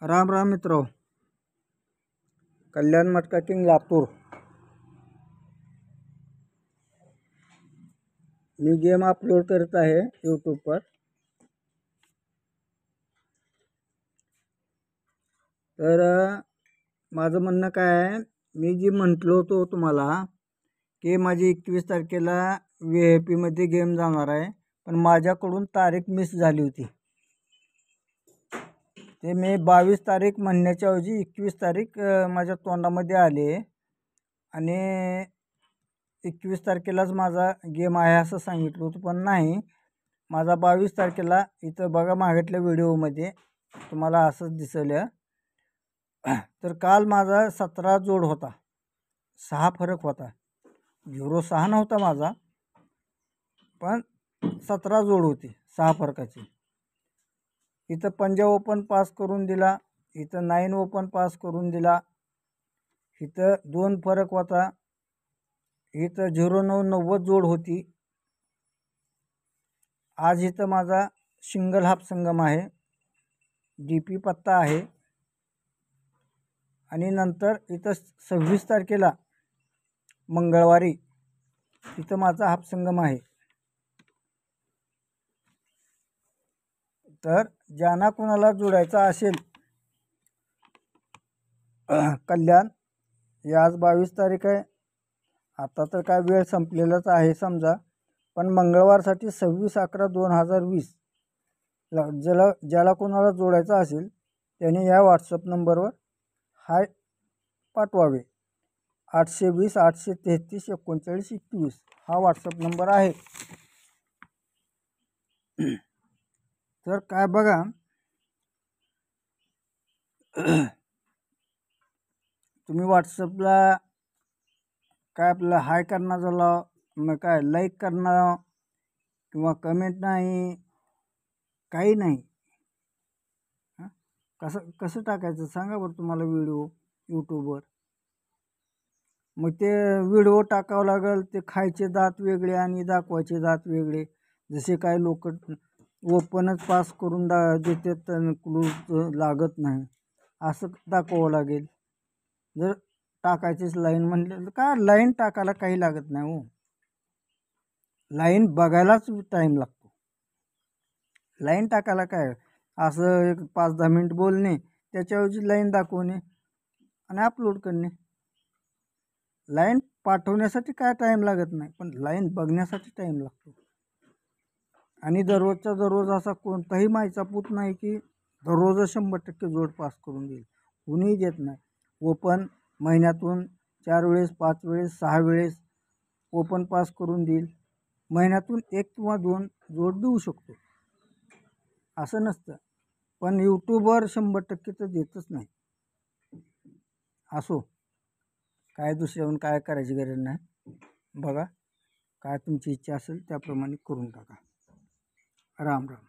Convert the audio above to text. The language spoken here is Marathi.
राम राम मित्रों, कल्याण मटका किंग लातूर। मी गेम अपलोड करत आहे यूट्यूब पर। तर माझं म्हणणं काय आहे, मी जी म्हटलो होतो तुम्हाला की माझी 21 तारखेला VIP मध्ये गेम जाणार आहे, पण माझ्याकडून तारीख मिस झाली होती। ते मी 22 तारीख म्हणण्याच्या ऐवजी 21 तारीख माझ्या तोंडामध्ये आले आणि 21 तारखेलाच माझा गेम आहे असं सांगितलं होतं, पण नाही, माझा 22 तारखेला इथं बघा मागच्या व्हिडिओमध्ये तुम्हाला असंच दिसलं। तर काल माझा 17 जोड होता, 6 फरक होता, 0-6 नव्हता माझा, पण 17 जोड होती 6 फरकाची। इथं पंजाब ओपन पास करून दिला, इथं 9 ओपन पास करून दिला, इथं 2 फरक होता, इथं 0-9-90 जोड होती। आज इथं माझा सिंगल हाफ संगम आहे, DP पत्ता आहे, आणि नंतर इथं 26 तारखेला मंगळवारी इथं माझा हाफ संगम आहे। तर ज्यांना कोणाला जोडायचा असेल कल्याण, हे आज 22 तारीख आहे, आता तर काय वेळ संपलेलाच आहे समजा, पण मंगळवारसाठी 26/11/2020 ज्याला कोणाला जोडायचा असेल त्याने या व्हॉट्सअप नंबरवर हाय पाठवावे। 820-833-39-21 हा व्हॉट्सअप नंबर आहे। तर काय बघा, तुम्ही व्हॉट्सअपला काय आपलं हाय करणार झालं, मग काय लाईक करणार किंवा कमेंट नाही, काही नाही। कसं टाकायचं सांगा बरं तुम्हाला व्हिडिओ यूट्यूबवर। मग ते व्हिडिओ टाकावं लागेल, ते खायचे दात वेगळे आणि दाखवायचे दात वेगळे। जसे काय लोक ओपनच पास करून देतात, क्लूज लागत नाही, असं दाखवावं लागेल। जर टाकायचीच लाईन म्हणलं तर काय लाईन टाकायला काही लागत नाही हो, लाईन बघायलाच टाईम लागतो। लाईन टाकायला काय असं एक 5-10 मिनिट बोलणे, त्याच्याऐवजी लाईन दाखवणे आणि अपलोड करणे। लाईन पाठवण्यासाठी काय टाईम लागत नाही, पण लाईन बघण्यासाठी टाईम लागतो। आणि दररोजचा दररोज असा कोणताही मायचा पूत नाही की दररोज 100% जोड पास करून देईल, कुणीही देत नाही। ओपन महिन्यातून 4 वेळेस, 5 वेळेस, 6 वेळेस ओपन पास करून देईल, महिन्यातून 1 किंवा 2 जोड देऊ शकतो, असं नसतं। पण यूट्यूबवर 100% तर देतच नाही। असो, काय दुसऱ्याहून काय करायची गरज नाही, बघा काय तुमची इच्छा असेल त्याप्रमाणे करून टाका। राम राम।